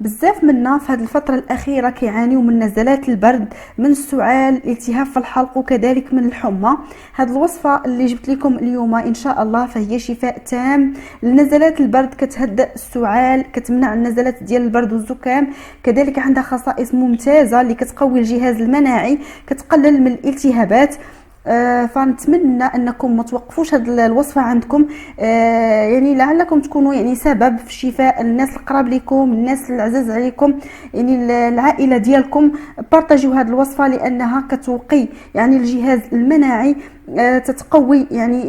بزاف منا في هذه الفترة الأخيرة كيعانيوا من نزلات البرد، من السعال، التهاب في الحلق، وكذلك من الحمى. هذه الوصفة اللي جبت لكم اليوم إن شاء الله فهي شفاء تام لنزلات البرد، كتهدأ السعال، كتمنع النزلات ديال البرد والزكام. كذلك عندها خصائص ممتازة اللي كتقوي الجهاز المناعي، كتقلل من الالتهابات. فنتمنى انكم ما توقفوش هذه الوصفه عندكم، يعني لعلكم تكونوا يعني سبب في شفاء الناس القراب لكم، الناس العزاز عليكم، يعني العائله ديالكم. بارطاجيو هذه الوصفه لانها كتوقي يعني الجهاز المناعي، تتقوي يعني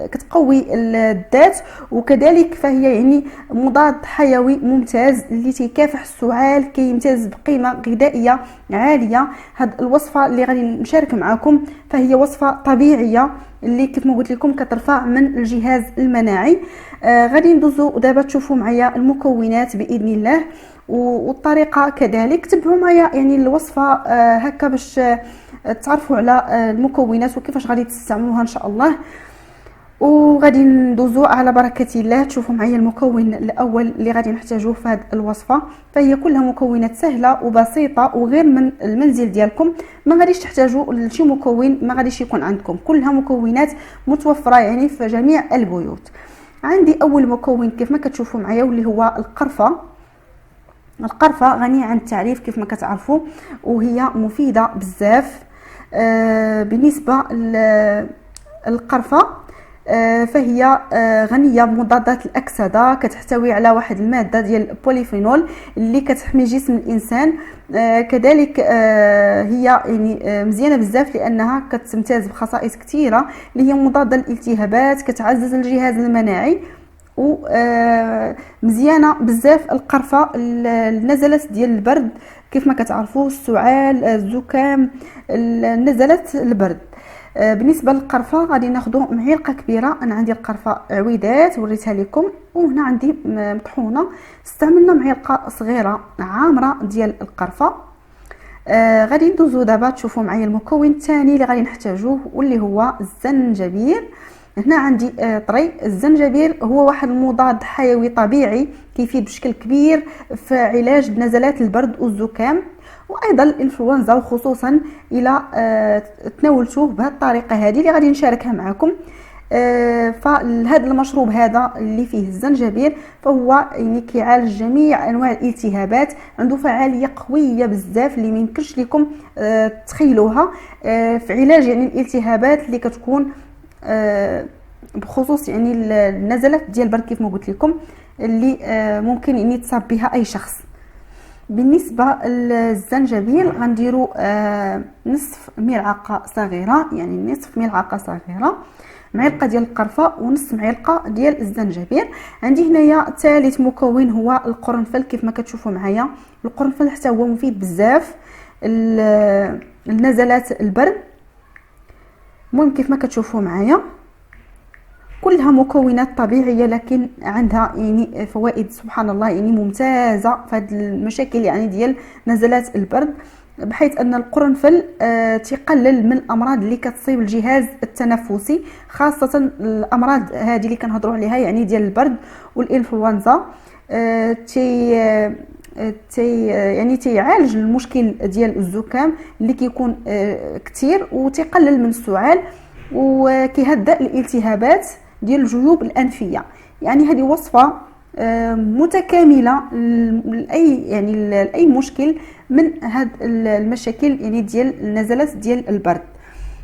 كتقوي الذات، وكذلك فهي يعني مضاد حيوي ممتاز اللي تيكافح السعال، كيمتاز بقيمه غذائيه عاليه. هذه الوصفه اللي غادي نشارك معكم فهي وصفه طبيعيه اللي كيف ما قلت لكم كترفع من الجهاز المناعي. غادي ندوزو دابا تشوفوا معايا المكونات باذن الله والطريقه كذلك. تبعوا معايا يعني الوصفه هكا باش تعرفوا على المكونات وكيفاش غادي تستعملوها ان شاء الله. وغادي ندوزو على بركه الله. تشوفوا معايا المكون الاول اللي غادي نحتاجوه في هذه الوصفه، فهي كلها مكونات سهله وبسيطه وغير من المنزل ديالكم. ما غاديش تحتاجوا لشي مكون ما غاديش يكون عندكم، كلها مكونات متوفره يعني في جميع البيوت. عندي اول مكون كيف ما كتشوفوا معايا واللي هو القرفه. القرفه غنيه عن التعريف كيف ما كتعرفوا، وهي مفيده بزاف. بالنسبه للقرفه فهي غنيه بمضادات الاكسده، كتحتوي على واحد الماده ديال البوليفينول اللي كتحمي جسم الانسان. كذلك هي يعني مزيانه بزاف لانها كتمتاز بخصائص كثيره اللي هي مضاده للالتهابات، كتعزز الجهاز المناعي، و مزيانه بزاف القرفه النزلات ديال البرد كيف ما كتعرفوا، السعال، الزكام، نزلات البرد. بالنسبه للقرفه غادي ناخذ معلقه كبيره. انا عندي القرفه عويدات وريتها لكم، وهنا عندي مطحونه. استعملنا معلقه صغيره عامره ديال القرفه. غادي ندوزو دابا تشوفوا معايا المكون الثاني اللي غادي نحتاجوه واللي هو الزنجبيل. هنا عندي طري. الزنجبيل هو واحد المضاد حيوي طبيعي كيفيد بشكل كبير في علاج نزلات البرد والزكام وايضا الانفلونزا، وخصوصا الى تناولتوه بهذه الطريقه هذه اللي غادي نشاركها معكم. فهذا المشروب هذا اللي فيه الزنجبيل فهو يعني كيعالج جميع انواع الالتهابات، عنده فعاليه قويه بزاف اللي ما يمكنش لكم تخيلوها في علاج يعني الالتهابات اللي كتكون بخصوص يعني النزلات ديال البرد كيف ما قلت لكم اللي ممكن يعني تصاب بها اي شخص. بالنسبه للزنجبيل غنديروا نصف ملعقه صغيره، يعني نصف ملعقه صغيره، معلقه ديال القرفه ونص معلقه ديال الزنجبيل. عندي هنايا ثالث مكون هو القرنفل. كيف ما كتشوفوا معايا القرنفل حتى هو مفيد بزاف النزلات البرد. المهم كيف ما كتشوفوا معايا كلها مكونات طبيعيه لكن عندها يعني فوائد سبحان الله يعني ممتازه في هذه المشاكل يعني ديال نزلات البرد، بحيث ان القرنفل تقلل من الامراض اللي كتصيب الجهاز التنفسي، خاصه الامراض هذه اللي كنهضروا عليها يعني ديال البرد والانفلونزا. يعني تيعالج المشكل ديال الزكام اللي كيكون كثير، وتقلل من السعال، وكيهدأ الالتهابات ديال الجيوب الانفيه. يعني هذه وصفه متكامله لاي مشكل من هاد المشاكل يعني ديال النزلات ديال البرد.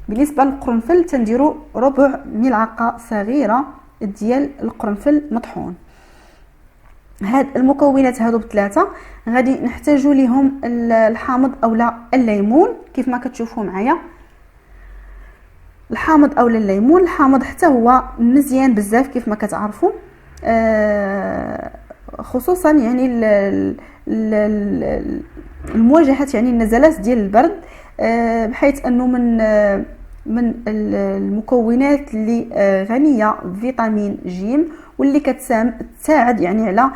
بالنسبه للقرنفل تنديروا ربع ملعقه صغيره ديال القرنفل مطحون. هاد المكونات هادو بثلاثه غادي نحتاجوا لهم الحامض اولا الليمون كيف ما كتشوفوا معايا. الحامض اولا الليمون، الحامض حتى هو مزيان بزاف كيف ما كتعرفوا، خصوصا يعني المواجهه يعني النزلات ديال البرد، بحيث انه من المكونات اللي غنيه بفيتامين ج واللي كتساعد يعني على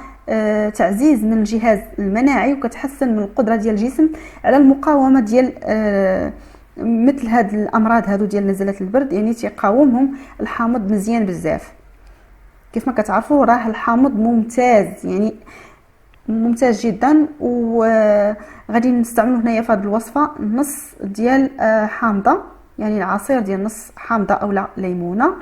تعزيز من الجهاز المناعي، وكتحسن من القدره ديال الجسم على المقاومه ديال مثل هاد الامراض هادو ديال نزلات البرد. يعني تيقاومهم الحامض مزيان بزاف. كيف ما كتعرفوا راه الحامض ممتاز، يعني ممتاز جدا. وغادي نستعملوا هنايا في هذه الوصفه نص ديال حامضه، يعني العصير ديال نص حامضه اولا ليمونه.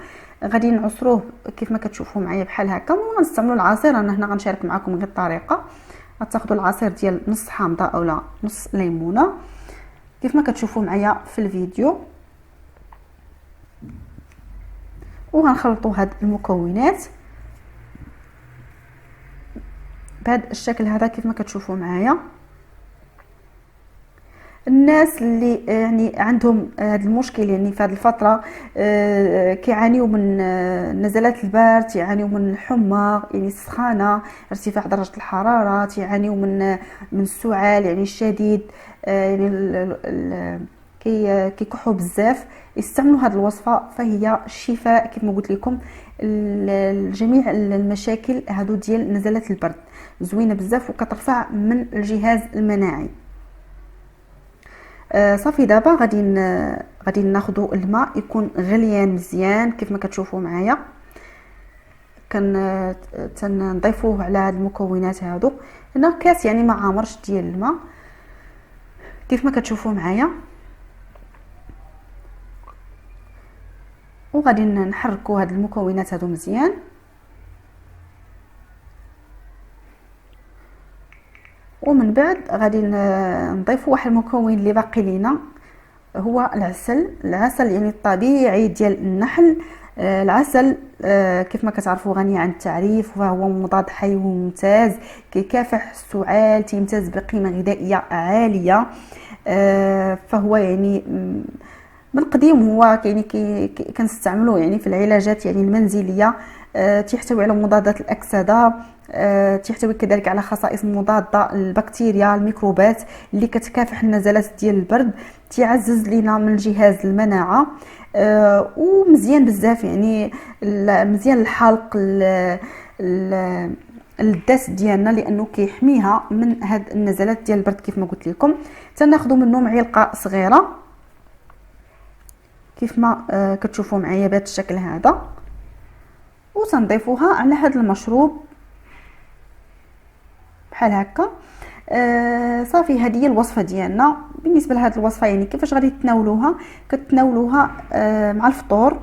غادي نعصروه كيف ما كتشوفوا معايا بحال هكا، وغنستعملوا العصير. انا هنا غنشارك معكم غير الطريقه. غتاخذوا العصير ديال نص حامضه اولا نص ليمونه كيف ما كتشوفوا معايا في الفيديو، وغنخلطوا هاد المكونات بهذا الشكل هذا كيف ما كتشوفوا معايا. الناس اللي يعني عندهم هذا المشكل، يعني في هذه الفتره كيعانيوا من نزلات البرد، يعانيوا من الحمى يعني السخانه، ارتفاع درجه الحراره، يعانيوا من السعال يعني الشديد، يعني كيكحوا بزاف، يستعملوا هذه الوصفه فهي شفاء كيف ما قلت لكم لجميع المشاكل هادو ديال نزلات البرد. زوينه بزاف وكترفع من الجهاز المناعي. صافي دابا غادي ناخذوا الماء يكون غليان مزيان كيف ما كتشوفوا معايا. تنضيفوه على هاد المكونات هادو. هنا كاس يعني ما عامرش ديال الماء كيف ما كتشوفوا معايا، وغادي نحركوا هاد المكونات هادو مزيان. ومن بعد غادي نضيفوا واحد المكون اللي باقي لينا، هو العسل يعني الطبيعي ديال النحل. العسل كيف ما كتعرفوا غني عن التعريف، وهو مضاد حيوي ممتاز، كيكافح السعال، تيمتاز بقيمه غذائيه عاليه. فهو يعني من قديم هو يعني كنستعملوه يعني في العلاجات يعني المنزليه. تيحتوي على مضادات الاكسده، تحتوي كذلك على خصائص مضاده للبكتيريا الميكروبات اللي كتكافح النزلات ديال البرد، تعزز لنا من جهاز المناعه. ومزيان بزاف يعني مزيان الحلق الدس ديالنا، لانه كيحميها من هاد النزلات ديال البرد كيف ما قلت لكم. تناخذوا منه معلقه صغيره كيف ما كتشوفوا معايا بهذا الشكل هذا، وتنضيفوها على هذا المشروب بحال هكا. صافي هذه هي الوصفه ديالنا. بالنسبه لهذه الوصفه يعني كيفاش غادي تناولوها؟ كتناولوها مع الفطور.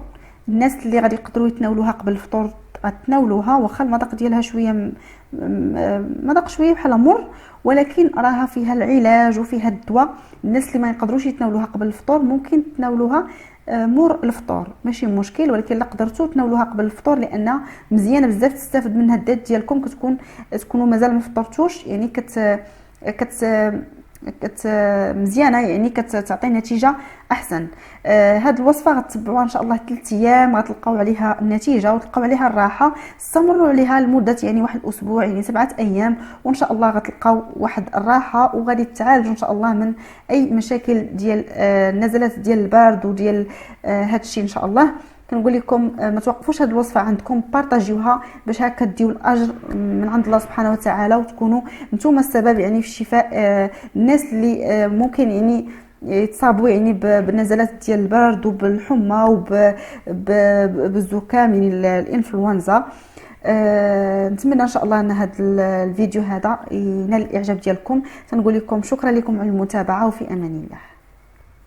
الناس اللي غادي يقدروا يتناولوها قبل الفطور غتناولوها، واخا المذاق ديالها شويه مذاق شويه بحال مر، ولكن راها فيها العلاج وفيها الدواء. الناس اللي ما يقدروش يتناولوها قبل الفطور ممكن تناولوها مور الفطور، ماشي مشكل، ولكن لا قدرتوا تناولوها قبل الفطور لانها مزيانه بزاف، تستافد منها الذات ديالكم. تكونوا مازال ما فطرتوش يعني كت مزيانه، يعني كتعطي نتيجه احسن. هاد الوصفه غتتبعوها ان شاء الله 3 ايام، غتلقاو عليها النتيجه وتلقاو عليها الراحه. استمروا عليها لمده يعني 1 اسبوع، يعني 7 ايام، وان شاء الله غتلقاو واحد الراحه، وغادي تعالجوا ان شاء الله من اي مشاكل ديال النزلات ديال البرد وديال هادشي ان شاء الله. كنقول لكم ما توقفوش هذه الوصفه عندكم، بارطاجيوها باش هكا ديو الاجر من عند الله سبحانه وتعالى، وتكونوا نتوما السبب يعني في شفاء الناس اللي ممكن يعني يتصابوا يعني بالنزلات ديال البرد وبالحمى وبالزكام يعني الانفلونزا. نتمنى ان شاء الله ان هذا الفيديو هذا ينال الاعجاب ديالكم. تنقول لكم شكرا لكم على المتابعه، وفي امان الله.